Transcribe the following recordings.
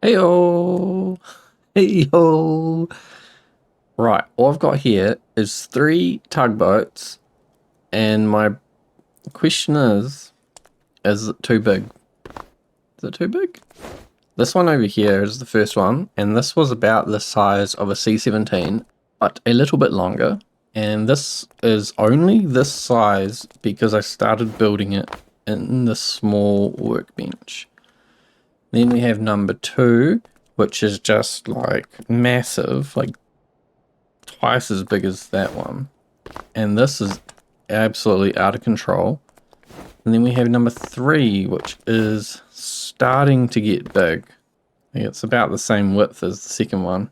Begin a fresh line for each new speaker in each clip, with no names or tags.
Heyo! Heyo! Right, all I've got here is 3 tugboats, and my question is it too big? Is it too big? This one over here is the first one, and this was about the size of a C-17, but a little bit longer. And this is only this size because I started building it in the small workbench. Then we have number 2, which is just like massive, like twice as big as that one. And this is absolutely out of control. And then we have number 3, which is starting to get big. It's about the same width as the second one.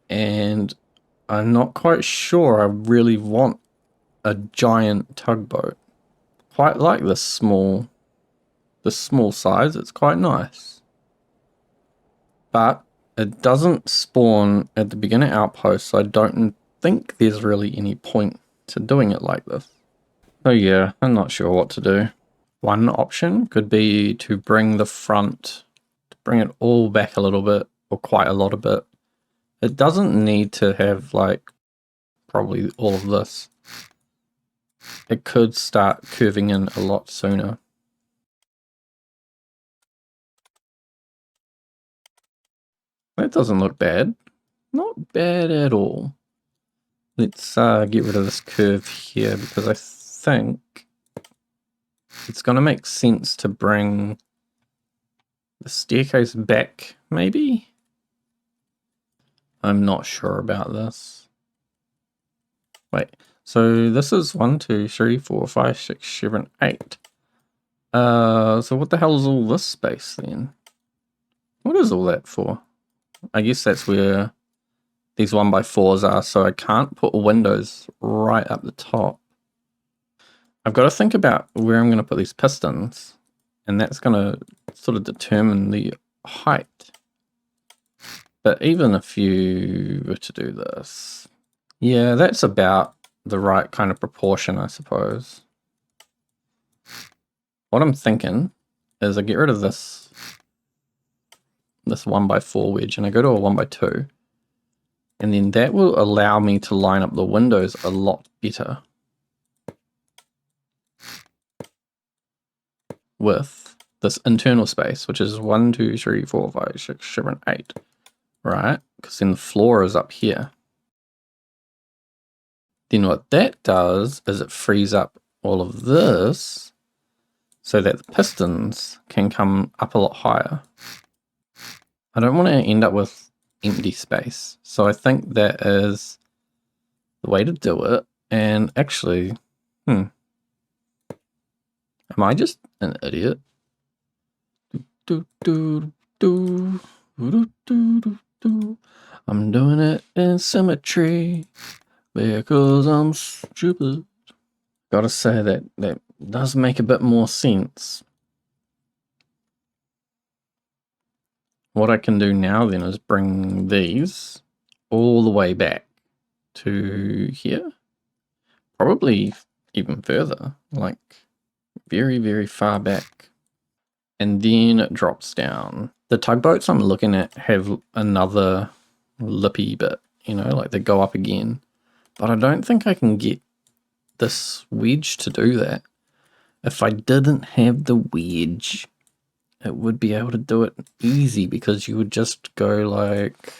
And I'm not quite sure I really want a giant tugboat. Quite like this small size. It's quite nice. But it doesn't spawn at the beginner outpost, so I don't think there's really any point to doing it like this. So yeah, I'm not sure what to do. One option could be to bring the front, to bring it all back a little bit, or quite a lot of it. It doesn't need to have like probably all of this. It could start curving in a lot sooner. That doesn't look bad. Not bad at all. Let's get rid of this curve here because I think it's going to make sense to bring the staircase back, maybe? I'm not sure about this. Wait, so this is 1, 2, 3, 4, 5, 6, 7, 8. So what the hell is all this space then? What is all that for? I guess that's where these 1x4s are, so I can't put windows right up the top. I've got to think about where I'm going to put these pistons, and that's going to sort of determine the height. But even if you were to do this, yeah, that's about the right kind of proportion, I suppose. What I'm thinking is I get rid of this 1x4 wedge, and I go to a 1x2, and then that will allow me to line up the windows a lot better with this internal space, which is 1, 2, 3, 4, 5, 6, 7, 8, right? Because then the floor is up here. Then what that does is it frees up all of this so that the pistons can come up a lot higher. I don't want to end up with empty space, so I think that is the way to do it. And actually, am I just an idiot? I'm doing it in symmetry because I'm stupid. Gotta say that does make a bit more sense. What I can do now then is bring these all the way back to here. Probably even further, like very, very far back. And then it drops down. The tugboats I'm looking at have another lippy bit, you know, like they go up again. But I don't think I can get this wedge to do that. If I didn't have the wedge, it would be able to do it easy because you would just go like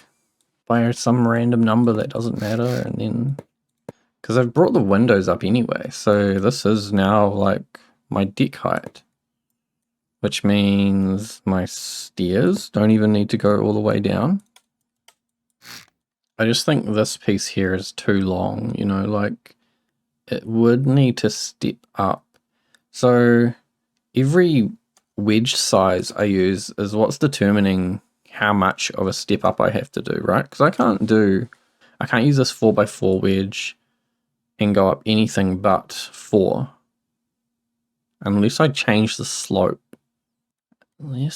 by some random number that doesn't matter, and then because I've brought the windows up anyway, so this is now like my deck height, which means my stairs don't even need to go all the way down. I just think this piece here is too long, you know, like it would need to step up. So every wedge size I use is what's determining how much of a step up I have to do, right? Because I can't use this 4x4 wedge and go up anything but 4 unless I change the slope. I'd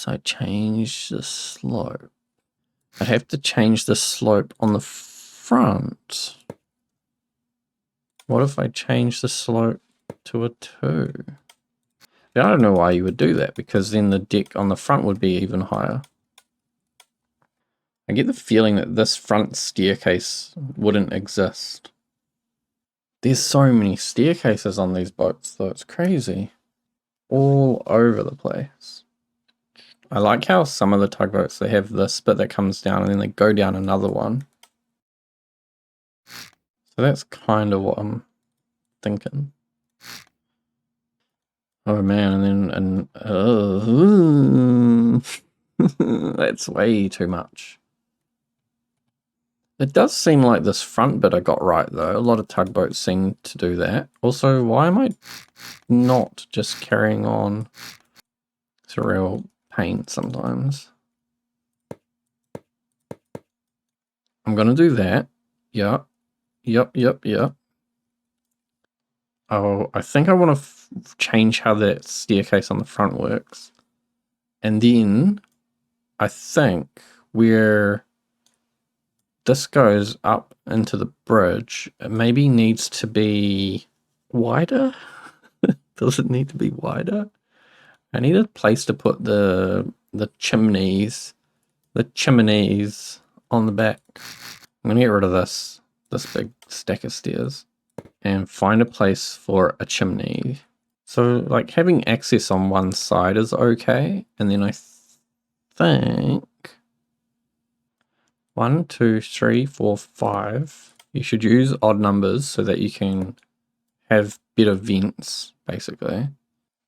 have to change the slope on the front. What if I change the slope to a 2? I don't know why you would do that, because then the deck on the front would be even higher. I get the feeling that this front staircase wouldn't exist. There's so many staircases on these boats, though. It's crazy. All over the place. I like how some of the tugboats, they have this bit that comes down and then they go down another one. So that's kind of what I'm thinking. Oh man, and then that's way too much. It does seem like this front bit I got right though. A lot of tugboats seem to do that. Also, why am I not just carrying on? It's a real pain sometimes. I'm gonna do that. Yep. Oh, I think I want to change how that staircase on the front works. And then I think where this goes up into the bridge, it maybe needs to be wider. Does it need to be wider? I need a place to put the chimneys on the back. I'm gonna get rid of this big stack of stairs and find a place for a chimney. So like having access on one side is okay, and then I think 1, 2, 3, 4, 5. You should use odd numbers so that you can have better vents, basically.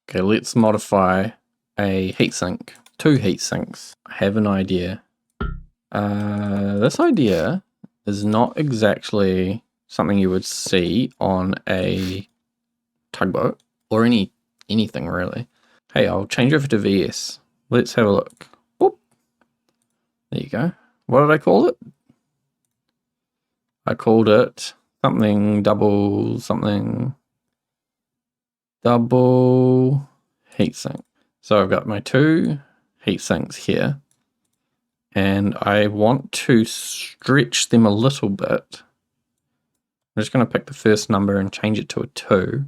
Okay, let's modify a heatsink. 2 heatsinks. I have an idea. This idea is not exactly something you would see on a tugboat or anything really. Hey, I'll change over to VS. Let's have a look. Whoop. There you go. What did I call it? I called it something double heatsink. So I've got my 2 heatsinks here, and I want to stretch them a little bit. I'm just going to pick the first number and change it to a 2.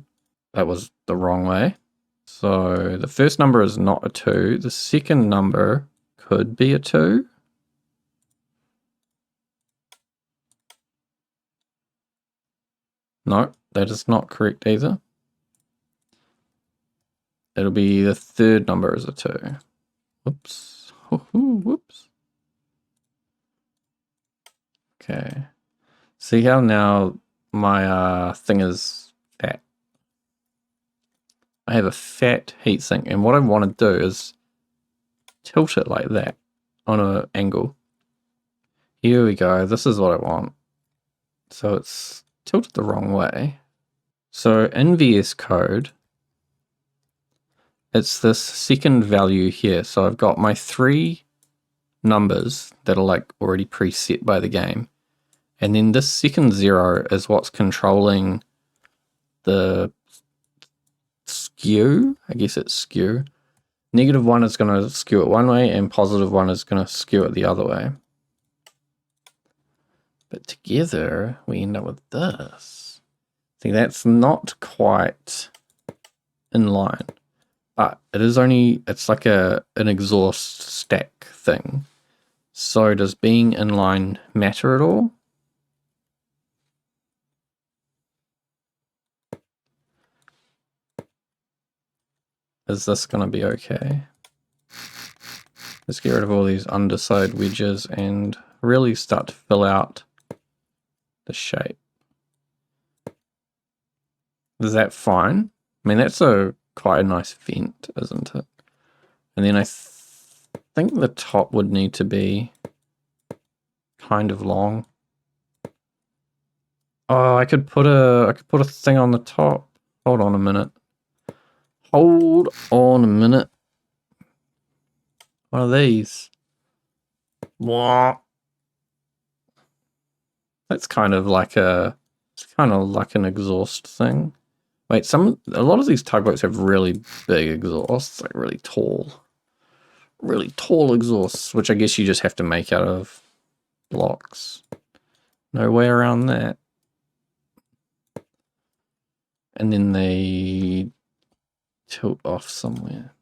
That was the wrong way. So the first number is not a 2. The second number could be a 2. No, that is not correct either. It'll be the third number is a 2. Whoops. Whoops. Okay. See how now my thing is fat? I have a fat heatsink, and what I want to do is tilt it like that on an angle. Here we go. This is what I want. So it's tilted the wrong way. So in VS Code, it's this second value here. So I've got my 3 numbers that are like already preset by the game. And then this second 0 is what's controlling the skew. I guess it's skew. -1 is going to skew it one way, and +1 is going to skew it the other way. But together, we end up with this. See, that's not quite in line. But it is only, it's like an exhaust stack thing. So does being in line matter at all? Is this going to be okay? Let's get rid of all these underside wedges and really start to fill out the shape. Is that fine? I mean, that's quite a nice vent, isn't it? And then I think the top would need to be kind of long. Oh, I could put a thing on the top. Hold on a minute. Hold on a minute. One of these. What? That's kind of like it's kind of like an exhaust thing. Wait, a lot of these tugboats have really big exhausts, like really tall exhausts, which I guess you just have to make out of blocks. No way around that. And then they tilt off somewhere.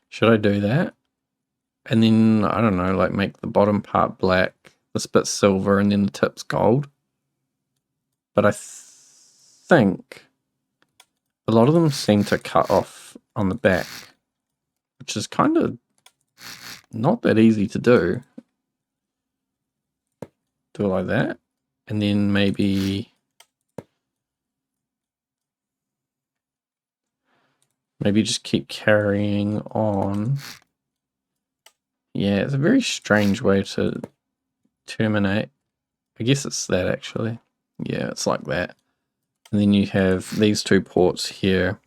Should I do that? And then, I don't know, like make the bottom part black, this bit silver, and then the tip's gold. But I think a lot of them seem to cut off on the back, which is kind of not that easy to do. Do it like that. And then maybe just keep carrying on. Yeah, it's a very strange way to terminate. I guess it's that actually. Yeah, it's like that. And then you have these two ports here.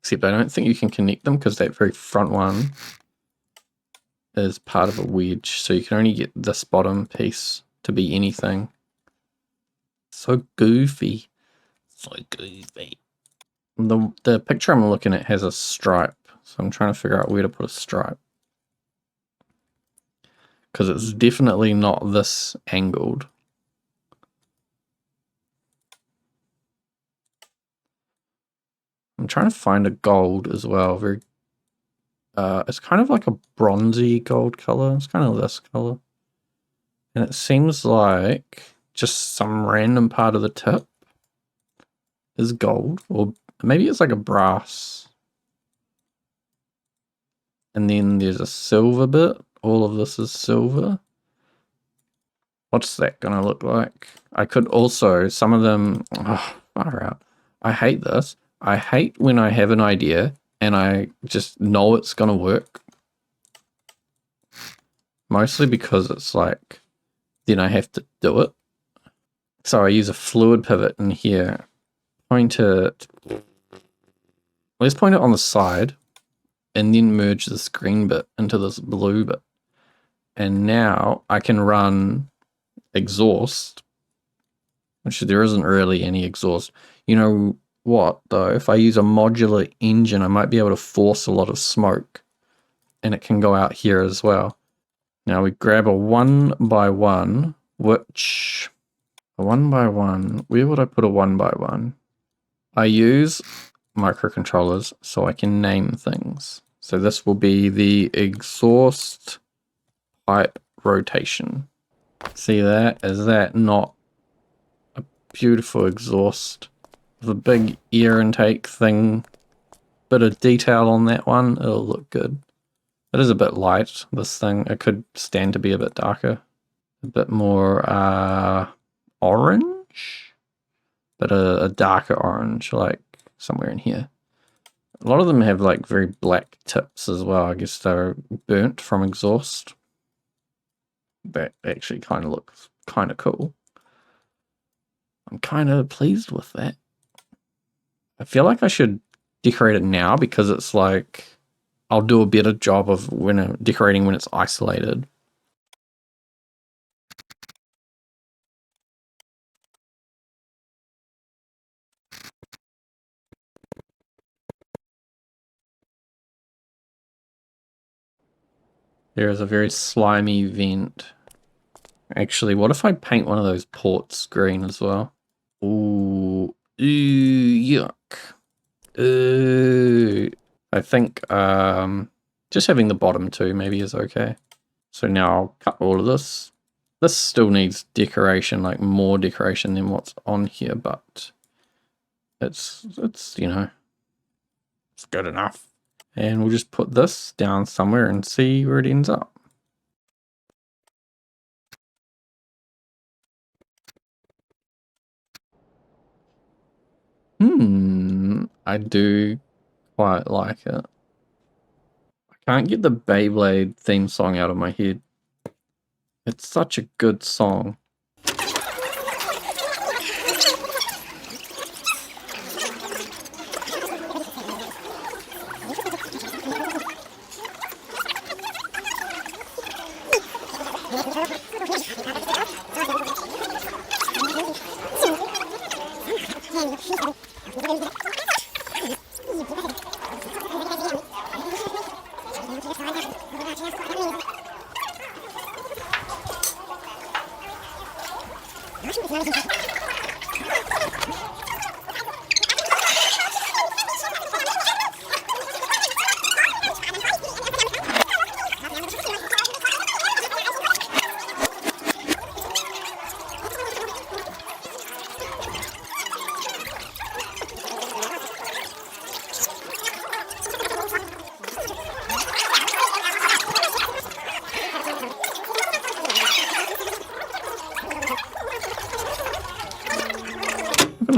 Except I don't think you can connect them because that very front one is part of a wedge. So you can only get this bottom piece to be anything. So goofy. So goofy. The picture I'm looking at has a stripe. So I'm trying to figure out where to put a stripe. Because it's definitely not this angled. I'm trying to find a gold as well. Very, it's kind of like a bronzy gold color. It's kind of this color. And it seems like just some random part of the tip is gold. Or maybe it's like a brass. And then there's a silver bit. All of this is silver. What's that gonna look like? I could also, some of them, oh, far out. I hate this. I hate when I have an idea and I just know it's gonna work. Mostly because it's like, then I have to do it. So I use a fluid pivot in here. Point it, let's point it on the side and then merge this green bit into this blue bit. And now I can run exhaust, which there isn't really any exhaust. You know what though, if I use a modular engine, I might be able to force a lot of smoke and it can go out here as well. Now we grab a 1x1, which a 1x1, where would I put a 1x1? I use microcontrollers so I can name things. So this will be the exhaust pipe rotation. See that? Is that not a beautiful exhaust? The big air intake thing, bit of detail on that one, it'll look good. It is a bit light, this thing. It could stand to be a bit darker. A bit more orange, but a darker orange, like somewhere in here. A lot of them have like very black tips as well. I guess they're burnt from exhaust. That actually kind of looks kind of cool. I'm kind of pleased with that. I feel like I should decorate it now because it's like I'll do a better job of decorating when it's isolated. There is a very slimy vent. Actually, what if I paint one of those ports green as well? Ooh, yuck. I think just having the bottom two maybe is okay. So now I'll cut all of this. This still needs decoration, like more decoration than what's on here, but it's you know, it's good enough. And we'll just put this down somewhere and see where it ends up. I do quite like it. I can't get the Beyblade theme song out of my head. It's such a good song.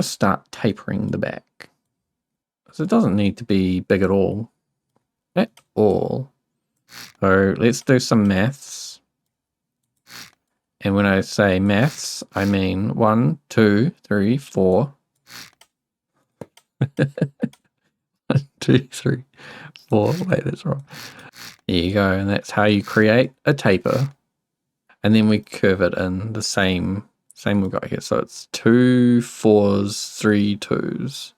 to start tapering the back. So it doesn't need to be big at all. At all. So let's do some maths. And when I say maths, I mean 1, 2, 3, 4. 1, 2, 3, 4. Wait, that's wrong. There you go. And that's how you create a taper. And then we curve it in the same we've got here. So it's 2 4s, 3 2s.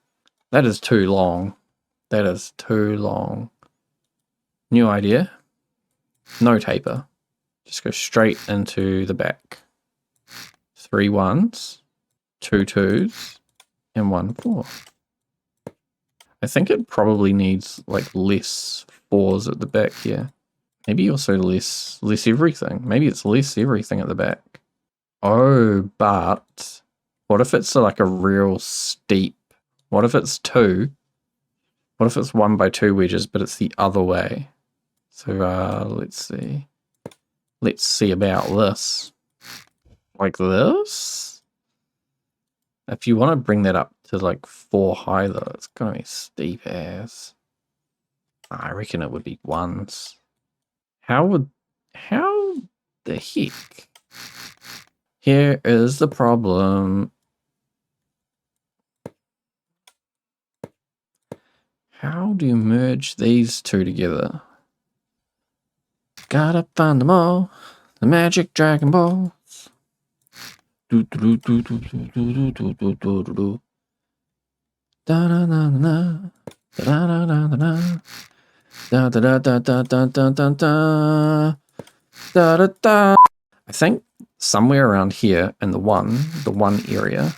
That is too long. That is too long. New idea. No taper. Just go straight into the back. 3 1s, 2 2s, and 1 4. I think it probably needs like less 4s at the back here. Maybe also less everything. Maybe it's less everything at the back. Oh, but what if it's like a real steep? What if it's 2? What if it's 1 by 2 wedges, but it's the other way? So let's see. Let's see about this. Like this? If you want to bring that up to like 4 high though, it's gonna be steep as. I reckon it would be 1s. How the heck? Here is the problem. How do you merge these two together? Gotta find them all. The magic Dragon Balls. Do do do do do do do do do do do. Da da da da da da da da da. Da da da da da da da da da da da da. I think somewhere around here in the one area,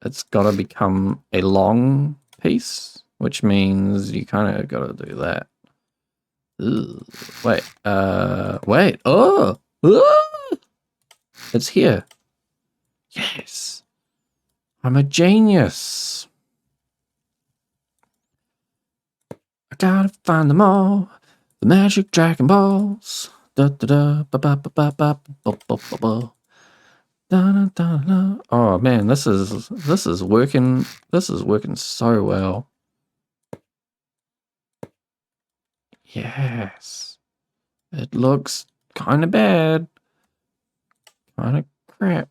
it's got to become a long piece, which means you kind of got to do that. Ugh. Wait. Oh, it's here. Yes, I'm a genius. I gotta find them all. The magic Dragon Balls. Da da da ba ba ba ba ba ba ba ba ba. Da da da da. Oh man, this is working. This is working so well. Yes, it looks kind of bad, kind of crap.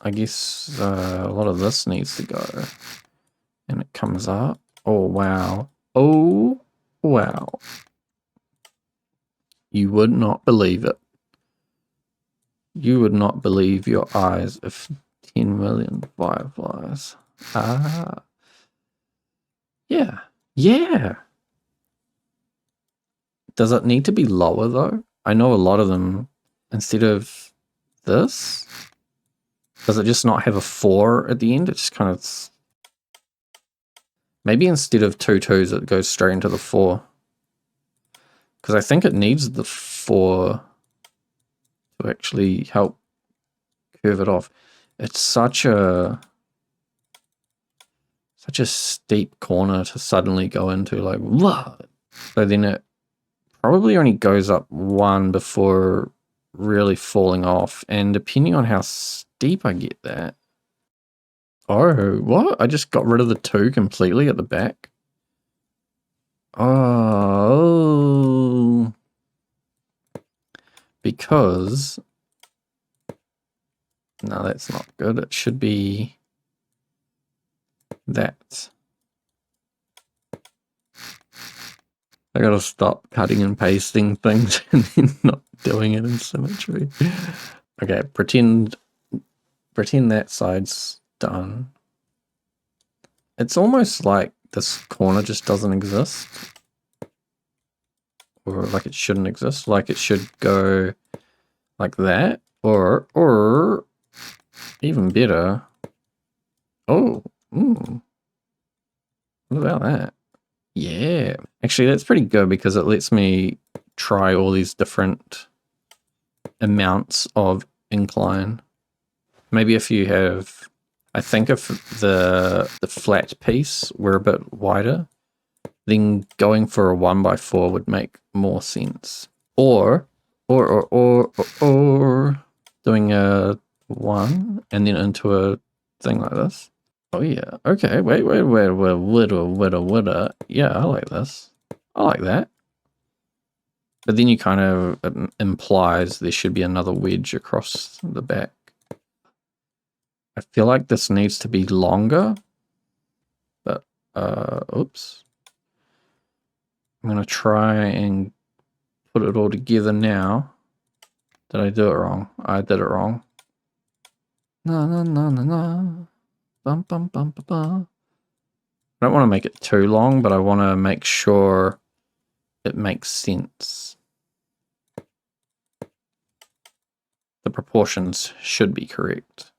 I guess a lot of this needs to go, and it comes up. Oh wow! Oh wow! You would not believe it. You would not believe your eyes if 10 million fireflies. Ah. Yeah. Yeah. Does it need to be lower though? I know a lot of them, instead of this, does it just not have a 4 at the end? It just kind of... Maybe instead of 2 2s, it goes straight into the 4. Because I think it needs the 4 to actually help curve it off. It's such a steep corner to suddenly go into, like, what? So then it probably only goes up 1 before really falling off. And depending on how steep I get that... Oh, what? I just got rid of the 2 completely at the back? Oh... Because... No, that's not good. It should be... that. I gotta stop cutting and pasting things and then not doing it in symmetry. Okay, pretend that side's done. It's almost like this corner just doesn't exist. Or like it shouldn't exist. Like it should go like that. Or even better. Oh, what about that? Yeah, actually that's pretty good because it lets me try all these different amounts of incline. Maybe if you have, I think if the flat piece were a bit wider, then going for a 1 by 4 would make more sense. Or doing a 1 and then into a thing like this. Oh yeah. Okay. Wait. Yeah, I like this. I like that. But then you kind of implies there should be another wedge across the back. I feel like this needs to be longer, but oops. I'm gonna try and put it all together now. Did I do it wrong? I did it wrong. No, no, no, no, no. Bum, bum, bum, bum, bum. I don't want to make it too long, but I want to make sure it makes sense. The proportions should be correct.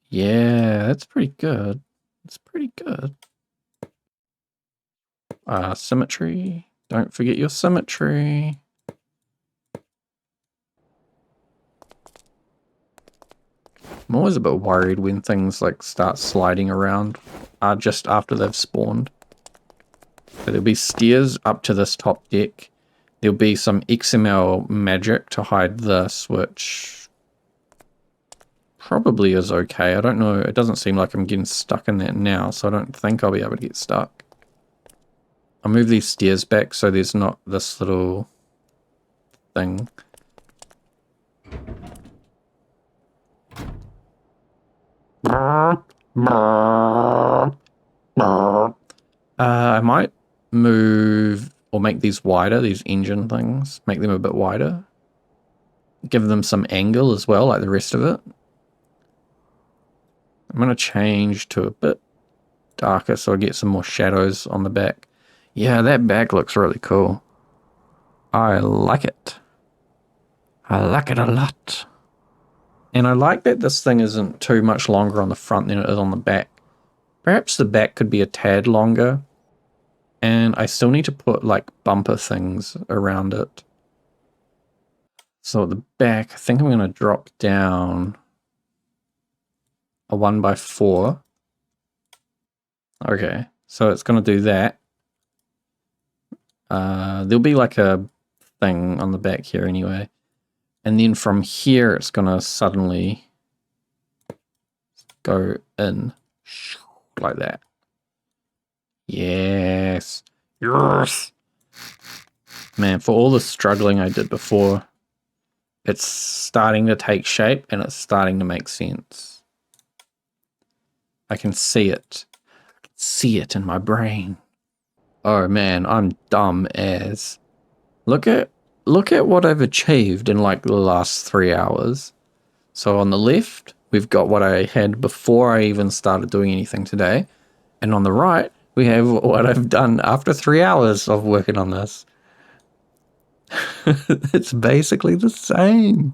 Yeah, that's pretty good. It's pretty good. Symmetry. Don't forget your symmetry. I'm always a bit worried when things like start sliding around just after they've spawned. So there'll be stairs up to this top deck. There'll be some XML magic to hide this, which probably is okay. I don't know. It doesn't seem like I'm getting stuck in that now, so I don't think I'll be able to get stuck. I'll move these stairs back so there's not this little thing. I might move or make these wider, these engine things. Make them a bit wider. Give them some angle as well, like the rest of it. I'm going to change to a bit darker so I get some more shadows on the back. Yeah, that back looks really cool. I like it. I like it a lot. And I like that this thing isn't too much longer on the front than it is on the back. Perhaps the back could be a tad longer. And I still need to put like bumper things around it. So at the back, I think I'm going to drop down a 1x4. Okay, so it's going to do that. There'll be like a thing on the back here anyway. And then from here, it's going to suddenly go in like that. Yes. Yes. Man, for all the struggling I did before, it's starting to take shape and it's starting to make sense. I can see it. I can see it in my brain. Oh man, I'm dumb as. Look at what I've achieved in like the last 3 hours. So on the left, we've got what I had before I even started doing anything today. And on the right, we have what I've done after 3 hours of working on this. It's basically the same.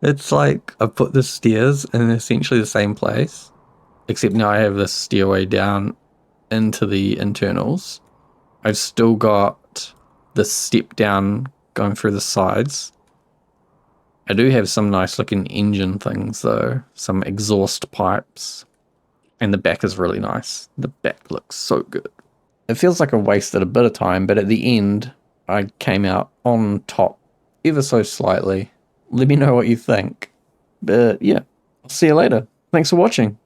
It's like I put the stairs in essentially the same place, except now I have this stairway down into the internals. I've still got the step down going through the sides. I do have some nice looking engine things though, some exhaust pipes, and the back is really nice. The back looks so good. It feels like I wasted a bit of time, but at the end, I came out on top ever so slightly. Let me know what you think. But yeah, I'll see you later. Thanks for watching.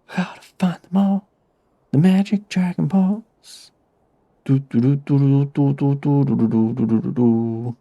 How to find them all. The magic Dragon Balls. Do do do do do do do do do do do do do.